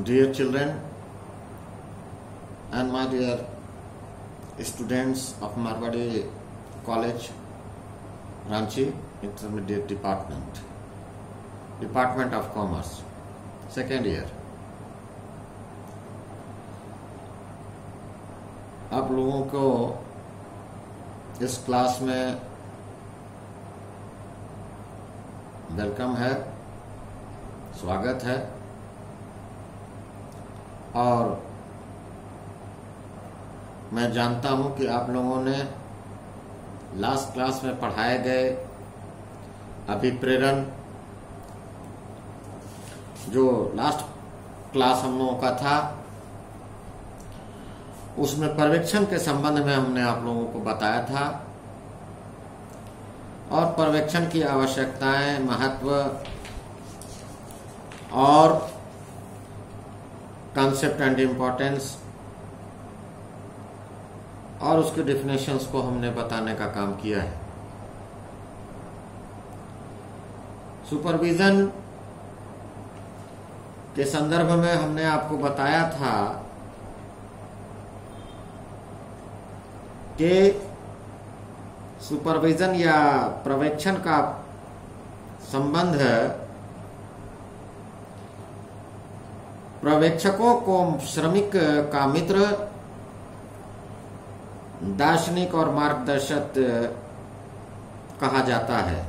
Dear children and my dear students of Marwadi College, Ranchi Intermediate Department of Commerce, second year. आप लोगों को इस class में welcome है, स्वागत है। और मैं जानता हूं कि आप लोगों ने लास्ट क्लास में पढ़ाए गए अभिप्रेरण, जो लास्ट क्लास हम लोगों का था, उसमें पर्यवेक्षण के संबंध में हमने आप लोगों को बताया था और पर्यवेक्षण की आवश्यकताएं, महत्व और कॉन्सेप्ट एंड इम्पोर्टेंस और उसके डेफिनेशंस को हमने बताने का काम किया है। सुपरविजन के संदर्भ में हमने आपको बताया था कि सुपरविजन या पर्यवेक्षण का संबंध पर्यवेक्षकों को श्रमिक का मित्र, दार्शनिक और मार्गदर्शक कहा जाता है।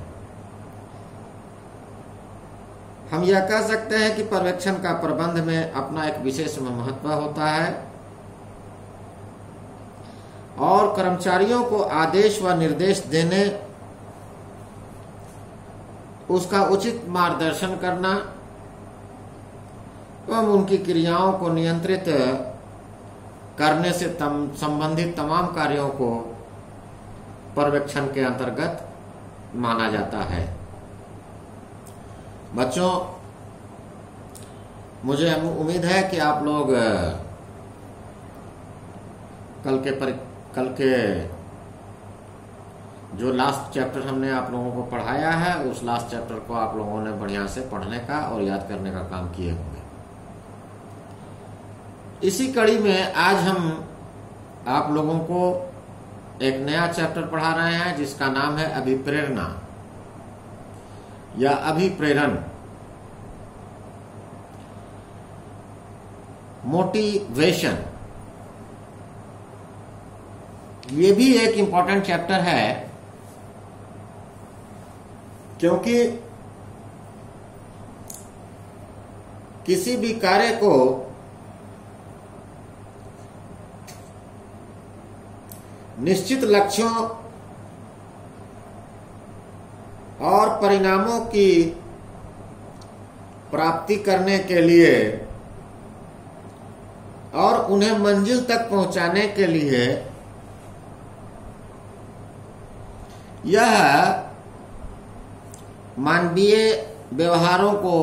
हम यह कह सकते हैं कि पर्यवेक्षण का प्रबंध में अपना एक विशेष महत्व होता है और कर्मचारियों को आदेश व निर्देश देने, उसका उचित मार्गदर्शन करना एवं उनकी क्रियाओं को नियंत्रित करने से संबंधित तमाम कार्यों को पर्यवेक्षण के अंतर्गत माना जाता है। बच्चों, मुझे उम्मीद है कि आप लोग कल के जो लास्ट चैप्टर हमने आप लोगों को पढ़ाया है, उस लास्ट चैप्टर को आप लोगों ने बढ़िया से पढ़ने का और याद करने का काम किए होंगे। इसी कड़ी में आज हम आप लोगों को एक नया चैप्टर पढ़ा रहे हैं जिसका नाम है अभिप्रेरणा या अभिप्रेरण, मोटिवेशन। ये भी एक इंपॉर्टेंट चैप्टर है क्योंकि किसी भी कार्य को निश्चित लक्ष्यों और परिणामों की प्राप्ति करने के लिए और उन्हें मंजिल तक पहुंचाने के लिए यह मानवीय व्यवहारों को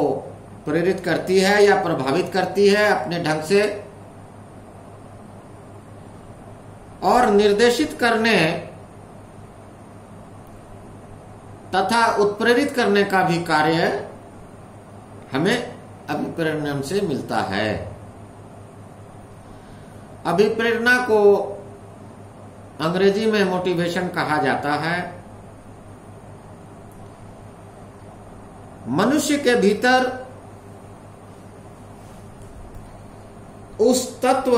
प्रेरित करती है या प्रभावित करती है अपने ढंग से और निर्देशित करने तथा उत्प्रेरित करने का भी कार्य हमें अभिप्रेरण से मिलता है। अभिप्रेरणा को अंग्रेजी में मोटिवेशन कहा जाता है। मनुष्य के भीतर उस तत्व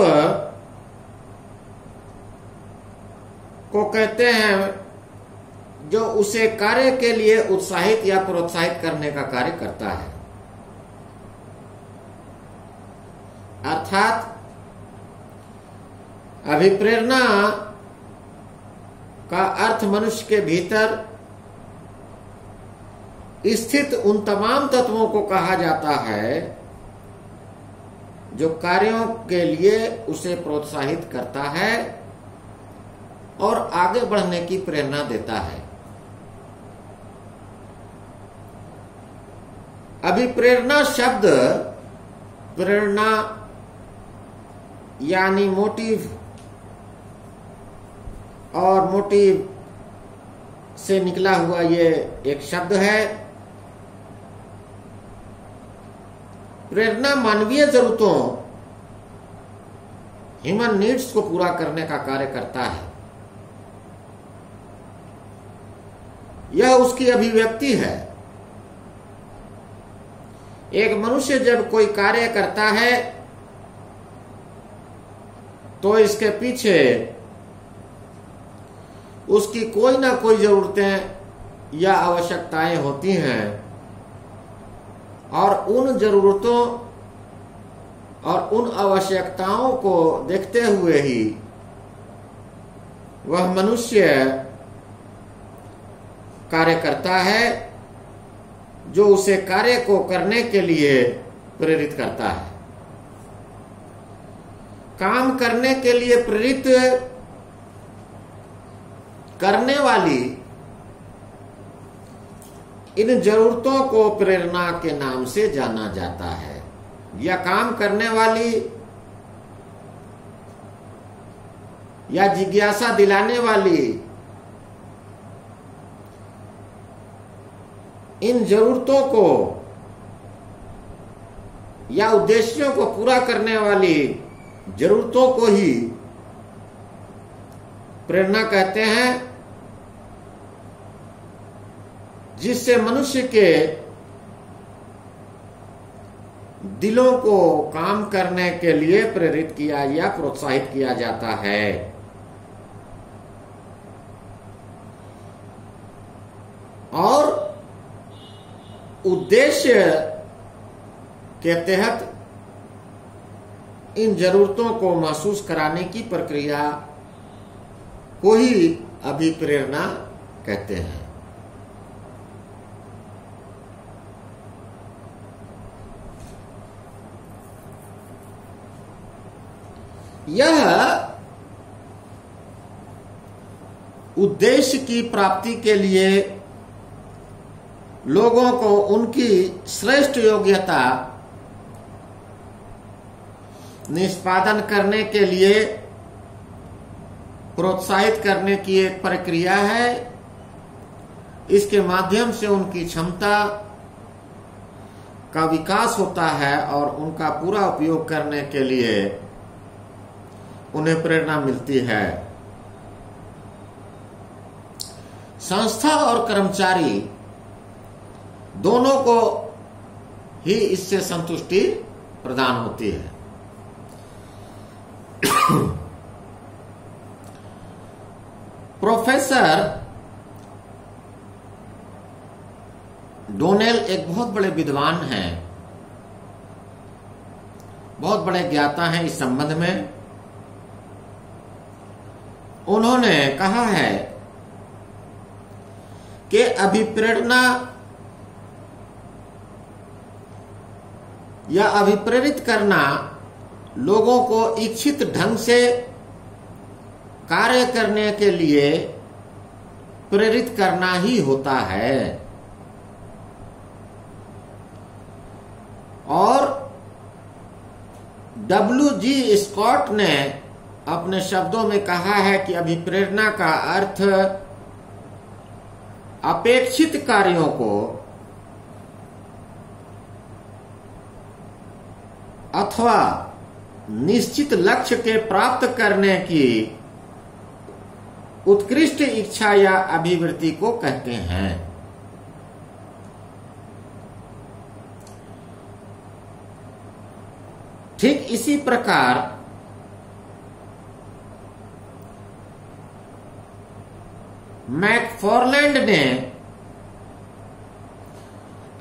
को कहते हैं जो उसे कार्य के लिए उत्साहित या प्रोत्साहित करने का कार्य करता है। अर्थात अभिप्रेरणा का अर्थ मनुष्य के भीतर स्थित उन तमाम तत्वों को कहा जाता है जो कार्यों के लिए उसे प्रोत्साहित करता है और आगे बढ़ने की प्रेरणा देता है। अभिप्रेरणा शब्द प्रेरणा यानी मोटिव और मोटिव से निकला हुआ ये एक शब्द है। प्रेरणा मानवीय जरूरतों, ह्यूमन नीड्स को पूरा करने का कार्य करता है। यह उसकी अभिव्यक्ति है। एक मनुष्य जब कोई कार्य करता है तो इसके पीछे उसकी कोई ना कोई जरूरतें या आवश्यकताएं होती हैं, और उन जरूरतों और उन आवश्यकताओं को देखते हुए ही वह मनुष्य कार्य करता है, जो उसे कार्य को करने के लिए प्रेरित करता है। काम करने के लिए प्रेरित करने वाली इन जरूरतों को प्रेरणा के नाम से जाना जाता है। या काम करने वाली या जिज्ञासा दिलाने वाली इन जरूरतों को या उद्देश्यों को पूरा करने वाली जरूरतों को ही प्रेरणा कहते हैं, जिससे मनुष्य के दिलों को काम करने के लिए प्रेरित किया या प्रोत्साहित किया जाता है। और उद्देश्य के तहत इन जरूरतों को महसूस कराने की प्रक्रिया को ही अभिप्रेरणा कहते हैं। यह उद्देश्य की प्राप्ति के लिए लोगों को उनकी श्रेष्ठ योग्यता निष्पादन करने के लिए प्रोत्साहित करने की एक प्रक्रिया है। इसके माध्यम से उनकी क्षमता का विकास होता है और उनका पूरा उपयोग करने के लिए उन्हें प्रेरणा मिलती है। संस्था और कर्मचारी दोनों को ही इससे संतुष्टि प्रदान होती है। प्रोफेसर डोनेल एक बहुत बड़े विद्वान हैं, बहुत बड़े ज्ञाता हैं इस संबंध में। उन्होंने कहा है कि अभिप्रेरणा या अभिप्रेरित करना लोगों को इच्छित ढंग से कार्य करने के लिए प्रेरित करना ही होता है। और W.G. स्कॉट ने अपने शब्दों में कहा है कि अभिप्रेरणा का अर्थ अपेक्षित कार्यों को अथवा निश्चित लक्ष्य के प्राप्त करने की उत्कृष्ट इच्छा या अभिवृत्ति को कहते हैं। ठीक इसी प्रकार मैकफॉर्लैंड ने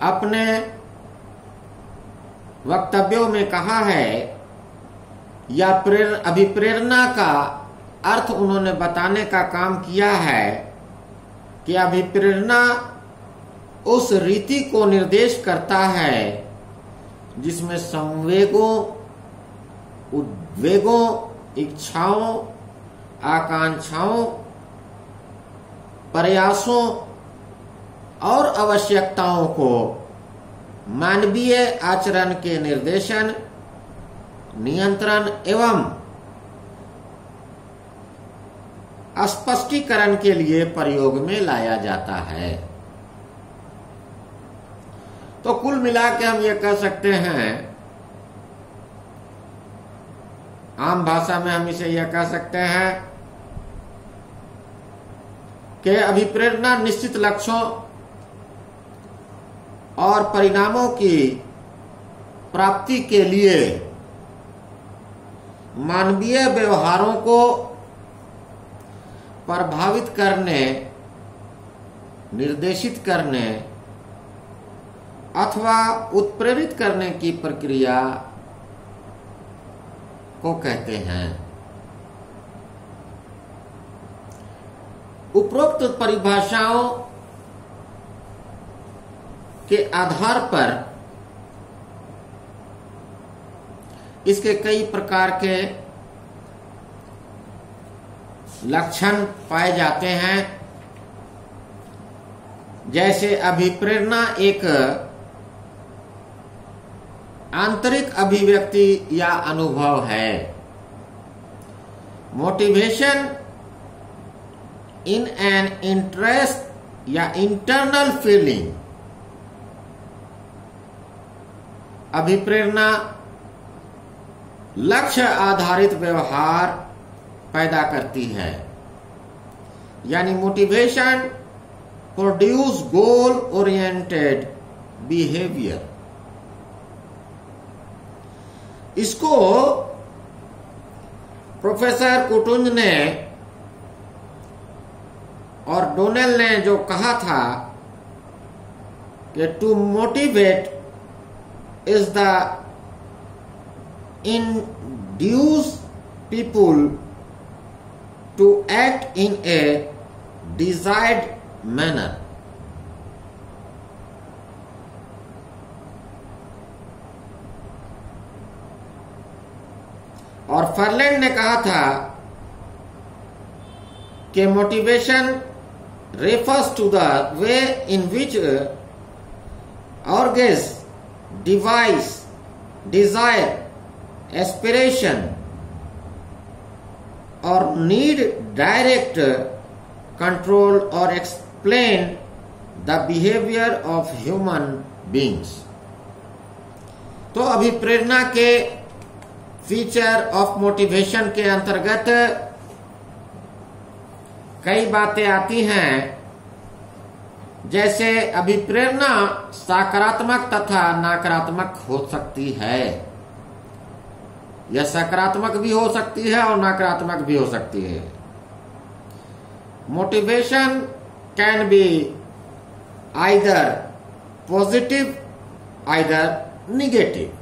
अपने वक्तव्यों में कहा है, या अभिप्रेरणा का अर्थ उन्होंने बताने का काम किया है कि अभिप्रेरणा उस रीति को निर्देश करता है जिसमें संवेगों, उद्वेगों, इच्छाओं, आकांक्षाओं, प्रयासों और आवश्यकताओं को मानवीय आचरण के निर्देशन, नियंत्रण एवं स्पष्टीकरण के लिए प्रयोग में लाया जाता है। तो कुल मिला के हम ये कह सकते हैं आम भाषा में हम इसे यह कह सकते हैं कि अभिप्रेरणा निश्चित लक्ष्यों और परिणामों की प्राप्ति के लिए मानवीय व्यवहारों को प्रभावित करने, निर्देशित करने अथवा उत्प्रेरित करने की प्रक्रिया को कहते हैं। उपरोक्त परिभाषाओं के आधार पर इसके कई प्रकार के लक्षण पाए जाते हैं। जैसे अभिप्रेरणा एक आंतरिक अभिव्यक्ति या अनुभव है। मोटिवेशन इन एन इंटरेस्ट या इंटरनल फीलिंग। अभिप्रेरणा लक्ष्य आधारित व्यवहार पैदा करती है, यानी motivation produce goal oriented behaviour. इसको प्रोफेसर कुटुंज ने और डोनेल ने जो कहा था कि to motivate is the induce people to act in a desired manner। और फर्लैंड ने कहा था कि motivation refers to the way in which orgasm, device, desire, aspiration or need direct control or explain the behavior of human beings। तो अभिप्रेरणा के feature of motivation के अंतर्गत कई बातें आती हैं। जैसे अभिप्रेरणा सकारात्मक तथा नकारात्मक हो सकती है। यह सकारात्मक भी हो सकती है और नकारात्मक भी हो सकती है। Motivation can be either positive either negative.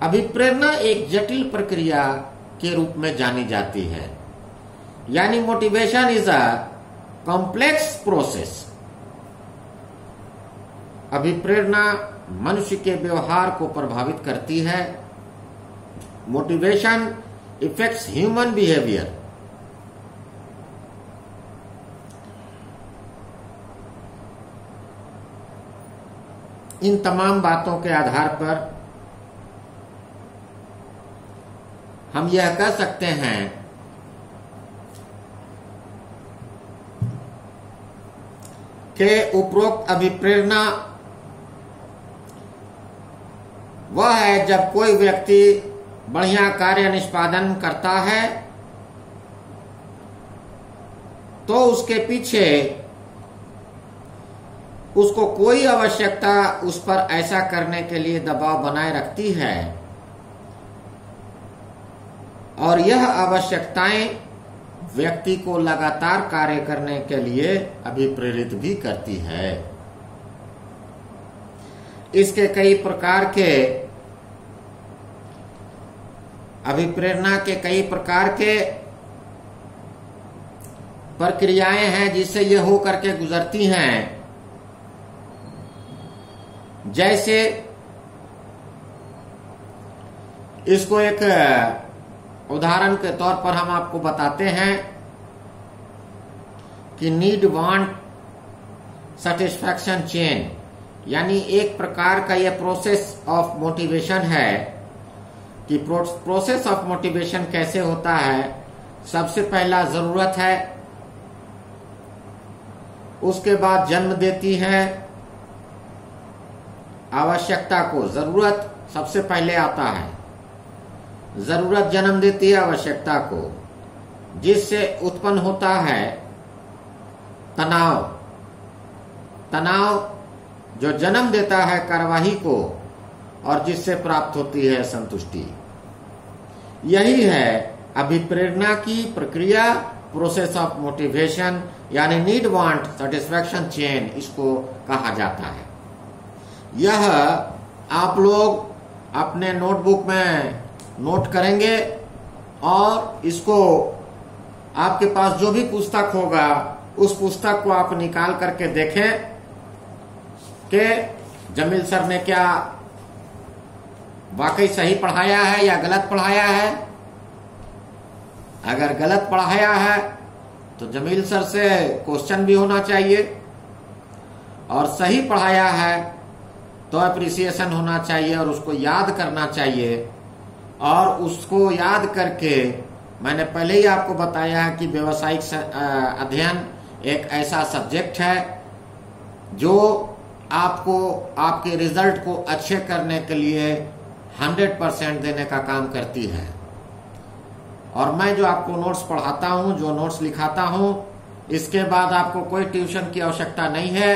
अभिप्रेरणा एक जटिल प्रक्रिया के रूप में जानी जाती है, यानी motivation is a complex process. अभिप्रेरणा मनुष्य के व्यवहार को प्रभावित करती है। Motivation affects human behaviour. इन तमाम बातों के आधार पर हम यह कह सकते हैं कि उपरोक्त अभिप्रेरणा वह है जब कोई व्यक्ति बढ़िया कार्य निष्पादन करता है तो उसके पीछे उसको कोई आवश्यकता उस पर ऐसा करने के लिए दबाव बनाए रखती है और यह आवश्यकताएं व्यक्ति को लगातार कार्य करने के लिए अभिप्रेरित भी करती है। इसके कई प्रकार के अभिप्रेरणा के कई प्रकार के प्रक्रियाएं हैं जिससे यह हो करके गुजरती हैं। जैसे इसको एक उदाहरण के तौर पर हम आपको बताते हैं कि नीड वांट सेटिस्फैक्शन चेन, यानी एक प्रकार का यह प्रोसेस ऑफ मोटिवेशन है कि प्रोसेस ऑफ मोटिवेशन कैसे होता है। सबसे पहला जरूरत है, उसके बाद जन्म देती है आवश्यकता को। जरूरत सबसे पहले आता है, जरूरत जन्म देती है आवश्यकता को, जिससे उत्पन्न होता है तनाव। तनाव जो जन्म देता है कार्यवाही को और जिससे प्राप्त होती है संतुष्टि। यही है अभिप्रेरणा की प्रक्रिया, प्रोसेस ऑफ मोटिवेशन, यानी नीड वांट सेटिस्फैक्शन चेन इसको कहा जाता है। यह आप लोग अपने नोटबुक में नोट करेंगे और इसको आपके पास जो भी पुस्तक होगा उस पुस्तक को आप निकाल करके देखें कि जमील सर ने क्या वाकई सही पढ़ाया है या गलत पढ़ाया है। अगर गलत पढ़ाया है तो जमील सर से क्वेश्चन भी होना चाहिए, और सही पढ़ाया है तो अप्रिसिएशन होना चाहिए और उसको याद करना चाहिए। और उसको याद करके, मैंने पहले ही आपको बताया है कि व्यवसायिक अध्ययन एक ऐसा सब्जेक्ट है जो आपको आपके रिजल्ट को अच्छे करने के लिए 100% देने का काम करती है। और मैं जो आपको नोट्स पढ़ाता हूं, जो नोट्स लिखाता हूं, इसके बाद आपको कोई ट्यूशन की आवश्यकता नहीं है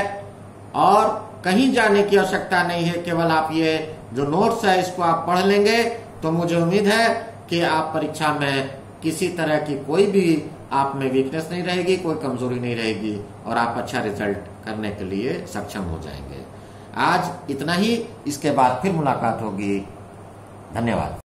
और कहीं जाने की आवश्यकता नहीं है। केवल आप ये जो नोट्स है इसको आप पढ़ लेंगे तो मुझे उम्मीद है कि आप परीक्षा में किसी तरह की कोई भी आप में वीकनेस नहीं रहेगी, कोई कमजोरी नहीं रहेगी और आप अच्छा रिजल्ट करने के लिए सक्षम हो जाएंगे। आज इतना ही, इसके बाद फिर मुलाकात होगी। धन्यवाद।